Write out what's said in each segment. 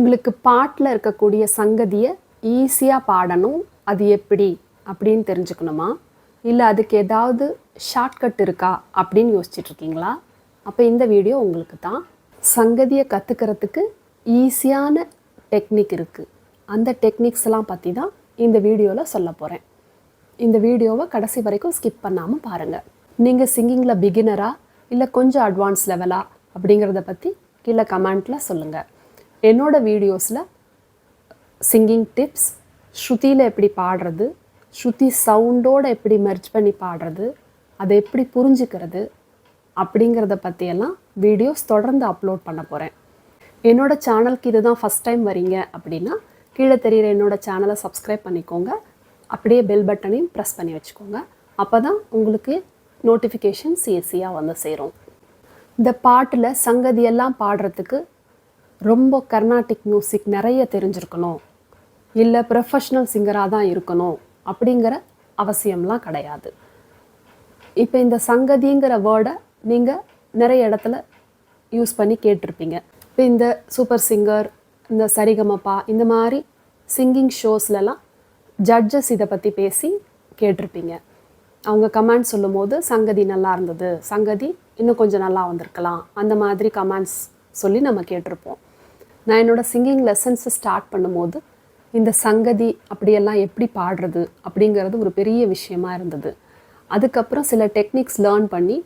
உங்களுக்கு பாட்டில் இருக்கக்கூடிய சங்கதியை ஈஸியாக பாடணும், அது எப்படி அப்படின்னு தெரிஞ்சுக்கணுமா, இல்லை அதுக்கு ஏதாவது ஷார்ட்கட் இருக்கா அப்படின்னு யோசிச்சுட்ருக்கீங்களா? அப்போ இந்த வீடியோ உங்களுக்கு தான். சங்கதியை கற்றுக்கிறதுக்கு ஈஸியான டெக்னிக் இருக்குது. அந்த டெக்னிக்ஸ் எல்லாம் பற்றி தான் இந்த வீடியோவில் சொல்ல போகிறேன். இந்த வீடியோவை கடைசி வரைக்கும் ஸ்கிப் பண்ணாமல் பாருங்கள். நீங்கள் சிங்கிங்கில் பிகினரா இல்லை கொஞ்சம் அட்வான்ஸ் லெவலா அப்படிங்கிறத பற்றி கீழே கமெண்ட்டில் சொல்லுங்கள். என்னோடய வீடியோஸில் சிங்கிங் டிப்ஸ், ஸ்ருதியில் எப்படி பாடுறது, ஸ்ருதி சவுண்டோடு எப்படி மெர்ஜ் பண்ணி பாடுறது, அதை எப்படி புரிஞ்சுக்கிறது அப்படிங்கிறத பற்றியெல்லாம் வீடியோஸ் தொடர்ந்து அப்லோட் பண்ண போகிறேன். என்னோடய சேனலுக்கு இது தான் ஃபஸ்ட் டைம் வரீங்க அப்படின்னா கீழே தெரிகிற என்னோடய சேனலை சப்ஸ்கிரைப் பண்ணிக்கோங்க. அப்படியே பெல் பட்டனையும் ப்ரெஸ் பண்ணி வச்சுக்கோங்க. அப்போ தான் உங்களுக்கு நோட்டிஃபிகேஷன் ஈஸியாக வந்து சேரும். இந்த பாட்டில் சங்கதியெல்லாம் பாடுறதுக்கு ரொம்ப கர்நாடிக் மியூசிக் நிறைய தெரிஞ்சிருக்கணும், இல்லை ப்ரொஃபஷ்னல் சிங்கராக தான் இருக்கணும் அப்படிங்கிற அவசியம்லாம் கிடையாது. இப்போ இந்த சங்கதிங்கிற வேர்டை நீங்கள் நிறைய இடத்துல யூஸ் பண்ணி கேட்டிருப்பீங்க. இப்போ இந்த சூப்பர் சிங்கர், இந்த சரிகமப்பா, இந்த மாதிரி சிங்கிங் ஷோஸ்லலாம் ஜட்ஜஸ் இதை பற்றி பேசி கேட்டிருப்பீங்க. அவங்க கமெண்ட்ஸ் சொல்லும் போது சங்கதி நல்லா இருந்தது, சங்கதி இன்னும் கொஞ்சம் நல்லா வந்திருக்கலாம், அந்த மாதிரி கமெண்ட்ஸ் சொல்லி நம்ம கேட்டிருப்போம். நான் என்னோடய சிங்கிங் லெசன்ஸை ஸ்டார்ட் பண்ணும்போது இந்த சங்கதி அப்படியெல்லாம் எப்படி பாடுறது அப்படிங்கிறது ஒரு பெரிய விஷயமா இருந்தது. அதுக்கப்புறம் சில டெக்னிக்ஸ் லேர்ன் பண்ணி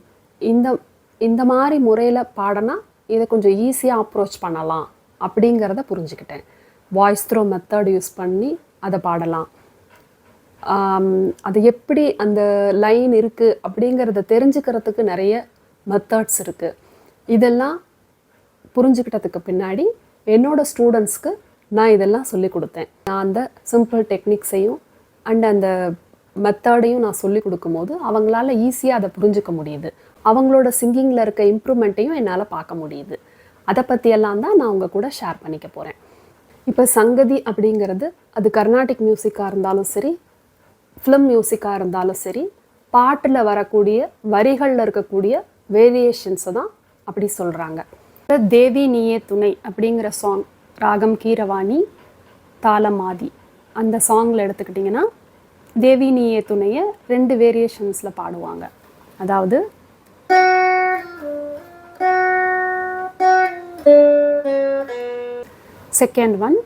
இந்த மாதிரி முறையில் பாடினா இதை கொஞ்சம் ஈஸியாக அப்ரோச் பண்ணலாம் அப்படிங்கிறத புரிஞ்சுக்கிட்டேன். வாய்ஸ் த்ரோ மெத்தட் யூஸ் பண்ணி அதை பாடலாம். அது எப்படி அந்த லைன் இருக்குது அப்படிங்கிறத தெரிஞ்சுக்கிறதுக்கு நிறைய மெத்தட்ஸ் இருக்குது. இதெல்லாம் புரிஞ்சுக்கிட்டதுக்கு பின்னாடி என்னோடய ஸ்டூடெண்ட்ஸ்க்கு நான் இதெல்லாம் சொல்லி கொடுத்தேன். நான் அந்த சிம்பிள் டெக்னிக்ஸையும் அந்த மெத்தடையும் நான் சொல்லி கொடுக்கும்போது அவங்களால ஈஸியாக அதை புரிஞ்சுக்க முடியுது. அவங்களோட சிங்கிங்கில் இருக்க இம்ப்ரூவ்மெண்ட்டையும் என்னால் பார்க்க முடியுது. அதை பற்றியெல்லாம் தான் நான் உங்கள் கூட ஷேர் பண்ணிக்க போகிறேன். இப்போ சங்கதி அப்படிங்கிறது அது கர்நாடிக் மியூசிக்காக இருந்தாலும் சரி, ஃபிலிம் மியூசிக்காக இருந்தாலும் சரி, பாட்டில் வரக்கூடிய வரிகளில் இருக்கக்கூடிய வேரியேஷன்ஸை தான் அப்படி சொல்கிறாங்க. தேவி நீயே துணை அப்படிங்கிற சாங், ராகம் கீரவாணி, தாளம் ஆதி, அந்த சாங்கில் எடுத்துக்கிட்டிங்கன்னா தேவி நீயே துணையை 2 வேரியேஷன்ஸில் பாடுவாங்க. அதாவது செகண்ட் ஒன்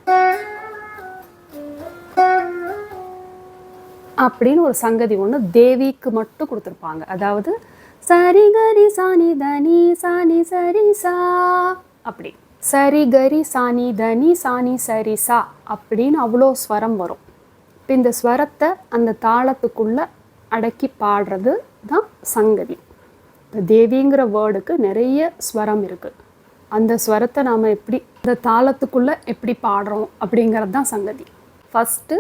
அப்படின்னு ஒரு சங்கதி ஒன்று தேவிக்கு மட்டும் கொடுத்துருப்பாங்க. அதாவது சரி கரி சாணி தனி சாணி சரி சா, அப்படி சரி கரி சாணி தனி சாணி சரி சா அப்படின்னு அவ்வளோ ஸ்வரம் வரும். இப்போ இந்த ஸ்வரத்தை அந்த தாளத்துக்குள்ளே அடக்கி பாடுறது தான் சங்கதி. இந்த தேவிங்கிற வேர்டுக்கு நிறைய ஸ்வரம் இருக்குது. அந்த ஸ்வரத்தை நாம் எப்படி இந்த தாளத்துக்குள்ளே எப்படி பாடுறோம் அப்படிங்கிறது தான் சங்கதி. ஃபஸ்ட்டு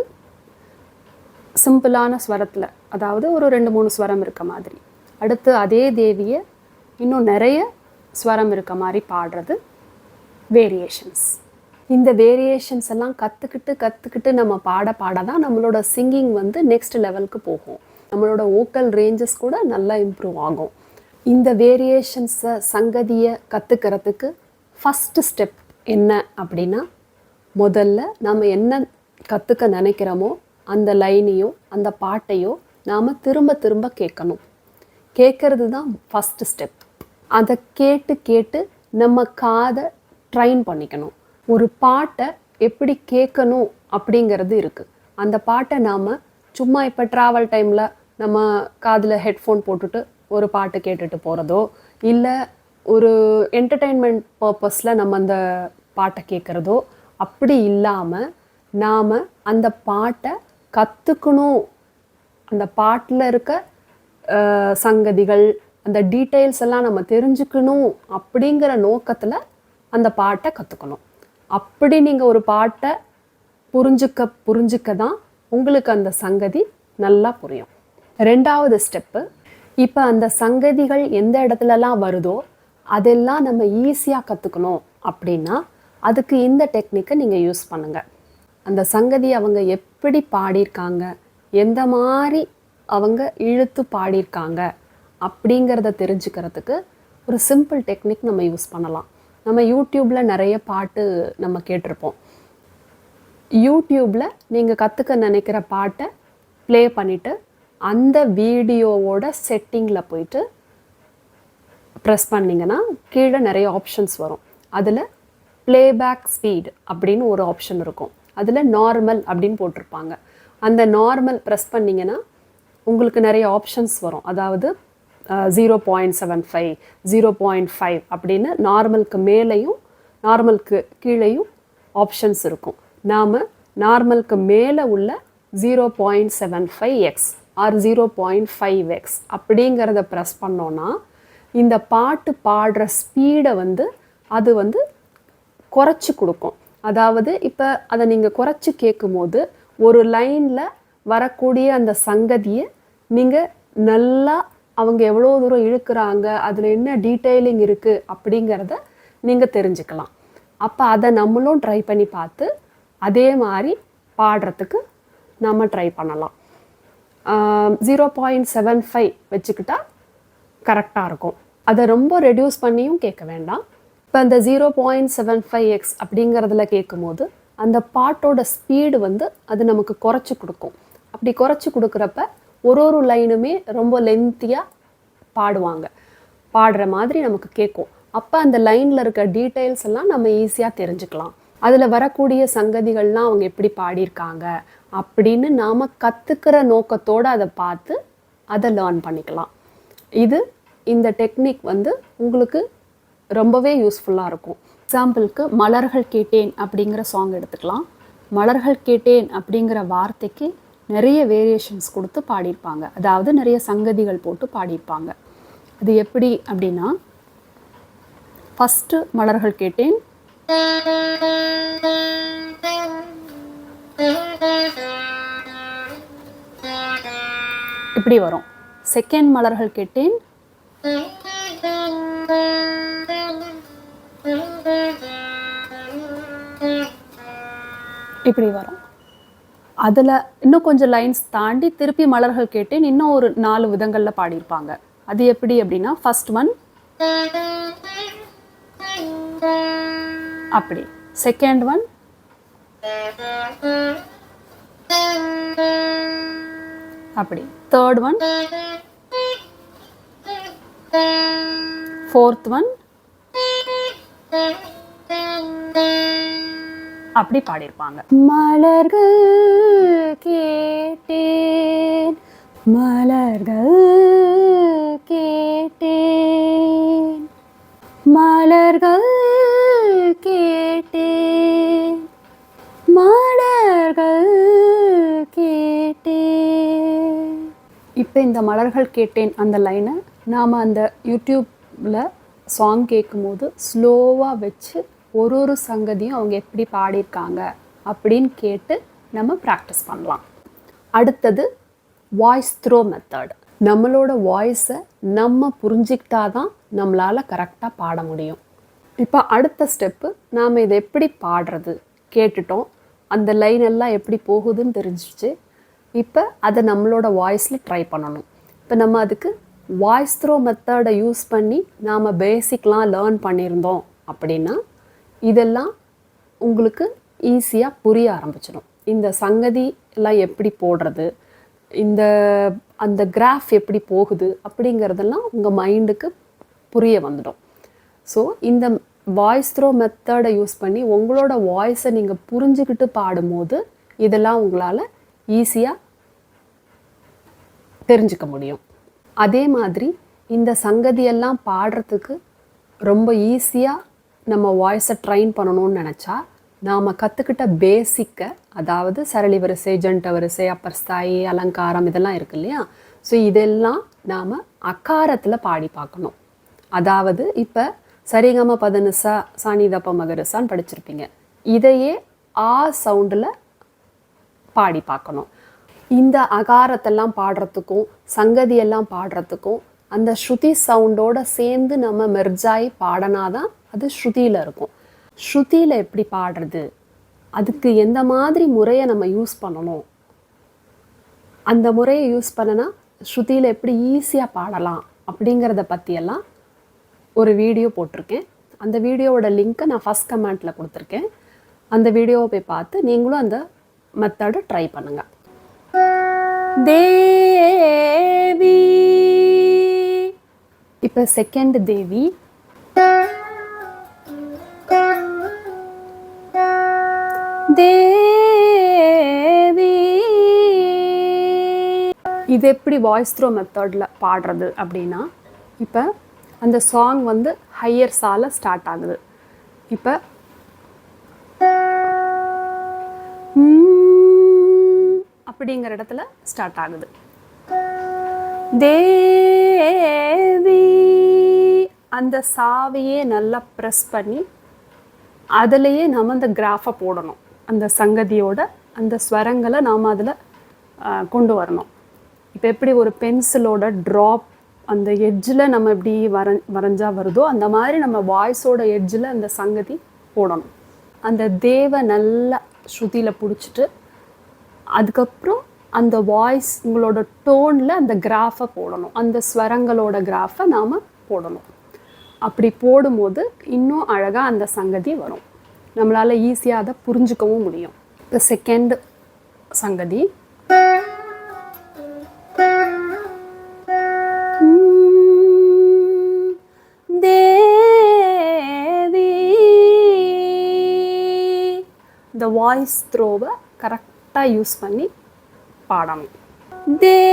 சிம்பிளான ஸ்வரத்தில், அதாவது ஒரு 2-3 ஸ்வரம் இருக்க மாதிரி, அடுத்து அதே தேவியை இன்னும் நிறைய ஸ்வரம் இருக்க மாதிரி பாடுறது வேரியேஷன்ஸ். இந்த வேரியேஷன்ஸ் எல்லாம் கற்றுக்கிட்டு நம்ம பாட தான் நம்மளோட சிங்கிங் வந்து நெக்ஸ்ட் லெவலுக்கு போகும். நம்மளோட வோக்கல் ரேஞ்சஸ் கூட நல்லா இம்ப்ரூவ் ஆகும். இந்த வேரியேஷன்ஸை சங்கதியை கற்றுக்கிறதுக்கு ஃபஸ்ட்டு ஸ்டெப் என்ன அப்படின்னா, முதல்ல நம்ம என்ன கற்றுக்க நினைக்கிறோமோ அந்த லைனையோ அந்த பாட்டையோ நாம் திரும்ப கேட்கணும். கேட்குறது தான் ஃபஸ்ட்டு ஸ்டெப். அதை கேட்டு நம்ம காதை ட்ரைன் பண்ணிக்கணும். ஒரு பாட்டை எப்படி கேட்கணும் அப்படிங்கிறது இருக்குது. அந்த பாட்டை நாம் சும்மா இப்போ ட்ராவல் டைமில் நம்ம காதில் ஹெட்ஃபோன் போட்டுட்டு ஒரு பாட்டு கேட்டுட்டு போகிறதோ, இல்லை ஒரு என்டர்டெயின்மெண்ட் பர்பஸில் நம்ம அந்த பாட்டை கேட்குறதோ அப்படி இல்லாமல் நாம் அந்த பாட்டை கற்றுக்கணும். அந்த பாட்டில் இருக்க சங்கதிகள், அந்த டீட்டெயில்ஸ் எல்லாம் நம்ம தெரிஞ்சுக்கணும் அப்படிங்கிற நோக்கத்தில் அந்த பாட்டை கற்றுக்கணும். அப்படி நீங்கள் ஒரு பாட்டை புரிஞ்சுக்க தான் உங்களுக்கு அந்த சங்கதி நல்லா புரியும். 2வது ஸ்டெப்பு, இப்போ அந்த சங்கதிகள் எந்த இடத்துலலாம் வருதோ அதெல்லாம் நம்ம ஈஸியாக கற்றுக்கணும் அப்படின்னா அதுக்கு இந்த டெக்னிக்கை நீங்கள் யூஸ் பண்ணுங்கள். அந்த சங்கதி அவங்க எப்படி பாடியிருக்காங்க, எந்த மாதிரி அவங்க இழுத்து பாடியிருக்காங்க அப்படிங்கிறத தெரிஞ்சுக்கிறதுக்கு ஒரு சிம்பிள் டெக்னிக் நம்ம யூஸ் பண்ணலாம். நம்ம யூடியூப்பில் நிறைய பாட்டு நம்ம கேட்டிருப்போம். யூடியூப்பில் நீங்கள் கற்றுக்க நினைக்கிற பாட்டை ப்ளே பண்ணிவிட்டு அந்த வீடியோவோட செட்டிங்கில் போயிட்டு ப்ரெஸ் பண்ணிங்கன்னா கீழே நிறைய ஆப்ஷன்ஸ் வரும். அதில் ப்ளேபேக் ஸ்பீட் அப்படின்னு ஒரு ஆப்ஷன் இருக்கும். அதில் நார்மல் அப்படின்னு போட்டிருப்பாங்க. அந்த நார்மல் ப்ரெஸ் பண்ணிங்கன்னா உங்களுக்கு நிறைய ஆப்ஷன்ஸ் வரும். அதாவது 0.75 0.5 அப்படின்னு நார்மலுக்கு மேலேயும் நார்மலுக்கு கீழேயும் ஆப்ஷன்ஸ் இருக்கும். நாம் நார்மலுக்கு மேலே உள்ள 0.75x ஆர் 0.5x அப்படிங்கிறத ப்ரெஸ் பண்ணோன்னா இந்த பாட்டு பாடுற ஸ்பீடை அது குறைச்சி கொடுக்கும். அதாவது இப்போ அதை நீங்கள் குறைச்சி கேட்கும்போது ஒரு லைனில் வரக்கூடிய அந்த சங்கதியை நீங்கள் நல்லா அவங்க எவ்வளோ தூரம் இழுக்கிறாங்க, அதில் என்ன டீட்டெயிலிங் இருக்குது அப்படிங்கிறத நீங்கள் தெரிஞ்சுக்கலாம். அப்போ அதை நம்மளும் ட்ரை பண்ணி பார்த்து அதே மாதிரி பாடுறதுக்கு நம்ம ட்ரை பண்ணலாம். 0.75 வச்சுக்கிட்டா கரெக்டாக இருக்கும். அதை ரொம்ப ரெடியூஸ் பண்ணியும் கேட்க வேண்டாம். இப்போ அந்த 0.75x அப்படிங்கிறதுல கேட்கும்போது அந்த பாட்டோட ஸ்பீடு அது நமக்கு குறைச்சி கொடுக்கும். அப்படி குறைச்சி கொடுக்குறப்ப ஒரு லைனுமே ரொம்ப லென்த்தியாக பாடுற மாதிரி நமக்கு கேட்கும். அப்போ அந்த லைனில் இருக்க டீட்டெயில்ஸ் எல்லாம் நம்ம ஈஸியாக தெரிஞ்சுக்கலாம். அதில் வரக்கூடிய சங்கதிகள்லாம் அவங்க எப்படி பாடியிருக்காங்க அப்படின்னு நாம் கற்றுக்கிற நோக்கத்தோடு அதை பார்த்து அதை லேர்ன் பண்ணிக்கலாம். இந்த டெக்னிக் உங்களுக்கு ரொம்பவே யூஸ்ஃபுல்லாக இருக்கும். எக்ஸாம்பிளுக்கு மலர்கள் கேட்டேன் அப்படிங்கிற சாங் எடுத்துக்கலாம். மலர்கள் கேட்டேன் அப்படிங்கிற வார்த்தைக்கு நிறைய வேரியேஷன்ஸ் கொடுத்து பாடியிருப்பாங்க. அதாவது நிறைய சங்கதிகள் போட்டு பாடியிருப்பாங்க. அது எப்படி அப்படின்னா, ஃபஸ்ட்டு மலர்கள் கேட்டேன், இப்படி வரும். செகண்ட் மலர்கள் கேட்டேன், இப்படி வரும். அதில் இன்னும் கொஞ்சம் லைன்ஸ் தாண்டி திருப்பி மலர்கள் கேட்டேன் இன்னும் ஒரு 4 விதங்களில் பாடியிருப்பாங்க. அது எப்படி அப்படின்னா, ஃபர்ஸ்ட் ஒன் அப்படி, செகண்ட் ஒன் அப்படி, தேர்ட் ஒன், ஃபோர்த் ஒன் அப்படி பாடியிருப்பாங்க. மலர்கள் கேட்டேன், மலர்கள் கேட்டேன், மலர்கள் கேட்டேன், மலர்கள் கேட்டேன். இப்போ இந்த மலர்கள் கேட்டேன் அந்த லைனை நாம் அந்த யூடியூப்பில் சாங் கேட்கும்போது ஸ்லோவாக வச்சு ஒரு சங்கதியும் அவங்க எப்படி பாடியிருக்காங்க அப்படின்னு கேட்டு நம்ம ப்ராக்டிஸ் பண்ணலாம். அடுத்தது வாய்ஸ் த்ரோ மெத்தட். நம்மளோட வாய்ஸை நம்ம புரிஞ்சிக்கிட்டாதான் நம்மளால் கரெக்டாக பாட முடியும். இப்போ அடுத்த ஸ்டெப்பு, நாம் இதை எப்படி பாடுறது கேட்டுட்டோம், அந்த லைன் எல்லாம் எப்படி போகுதுன்னு தெரிஞ்சிச்சு. இப்போ அதை நம்மளோட வாய்ஸில் ட்ரை பண்ணணும். இப்போ நம்ம அதுக்கு வாய்ஸ் த்ரோ மெத்தடை யூஸ் பண்ணி நாம் பேசிக்லாம் லேர்ன் பண்ணியிருந்தோம் அப்படின்னா இதெல்லாம் உங்களுக்கு ஈஸியாக புரிய ஆரம்பிச்சிடும். இந்த சங்கதி எல்லாம் எப்படி போடுறது, அந்த கிராஃப் எப்படி போகுது அப்படிங்கிறதெல்லாம் உங்கள் மைண்டுக்கு புரிய வந்துடும். ஸோ இந்த வாய்ஸ் த்ரோ மெத்தடை யூஸ் பண்ணி உங்களோட வாய்ஸை நீங்கள் புரிஞ்சுக்கிட்டு பாடும்போது இதெல்லாம் உங்களால் ஈஸியாக தெரிஞ்சுக்க முடியும். அதே மாதிரி இந்த சங்கதியெல்லாம் பாடுறதுக்கு ரொம்ப ஈஸியாக நம்ம வாய்ஸை ட்ரைன் பண்ணணும்னு நினச்சா நாம் கற்றுக்கிட்ட பேசிக்கை, அதாவது சரளி வரிசை, ஜண்ட வரிசை, அப்பர் ஸ்தாயி, அலங்காரம் இதெல்லாம் இருக்கு இல்லையா, ஸோ இதெல்லாம் நாம் அக்காரத்தில் பாடி பார்க்கணும். அதாவது இப்போ சரிகம பதனிசா சானிதப்ப மகரிசான்னு படிச்சிருப்பீங்க. இதையே ஆ சவுண்டில் பாடி பார்க்கணும். இந்த அகாரத்தெல்லாம் பாடுறதுக்கும் சங்கதியெல்லாம் பாடுறதுக்கும் அந்த ஸ்ருதி சவுண்டோடு சேர்ந்து நம்ம மெர்ஜாய் பாடினாதான் அது ஸ்ருதியில் இருக்கும். ஸ்ருதியில் எப்படி பாடுறது, அதுக்கு எந்த மாதிரி முறையை நம்ம யூஸ் பண்ணணும், அந்த முறையை யூஸ் பண்ணினா ஸ்ருதியில் எப்படி ஈஸியாக பாடலாம் அப்படிங்கிறத பற்றியெல்லாம் ஒரு வீடியோ போட்டிருக்கேன். அந்த வீடியோவோட லிங்க்கை நான் ஃபஸ்ட் கமெண்ட்டில் கொடுத்துருக்கேன். அந்த வீடியோவை போய் பார்த்து நீங்களும் அந்த மெத்தடை ட்ரை பண்ணுங்கள். தேவி. இப்போ செகண்ட் தேவி. தேவி. இது எப்படி வாய்ஸ் த்ரோ மெத்தடில் பாடுறது அப்படின்னா, இப்போ அந்த சாங் வந்து ஹையர் சால ஸ்டார்ட் ஆகுது. இப்போ அப்படிங்கிற இடத்துல ஸ்டார்ட் ஆகுது. தேவி. அந்த சாவையே நல்லா ப்ரெஸ் பண்ணி அதுலேயே நம்ம அந்த கிராஃபை போடணும். அந்த சங்கதியோட அந்த ஸ்வரங்களை நாம் அதில் கொண்டு வரணும். இப்போ எப்படி ஒரு பென்சிலோட ட்ராப் அந்த எட்ஜில் நம்ம எப்படி வரைஞ்சா வருதோ அந்த மாதிரி நம்ம வாய்ஸோட எட்ஜில் அந்த சங்கதி போடணும். அந்த தேவை நல்லா ஸ்ருதியில் பிடிச்சிட்டு அதுக்கப்புறம் அந்த வாய்ஸ் உங்களோட டோனில் அந்த கிராஃபை போடணும். அந்த ஸ்வரங்களோட கிராஃபை நாம் போடணும். அப்படி போடும்போது இன்னும் அழகாக அந்த சங்கதி வரும். நம்மளால் ஈஸியாக அதை புரிஞ்சுக்கவும் முடியும். இப்போ செகண்ட் சங்கதி. தேவி. இந்த வாய்ஸ் த்ரோவை கரெக்டாக யூஸ் பண்ணி பாடணும். தேவி.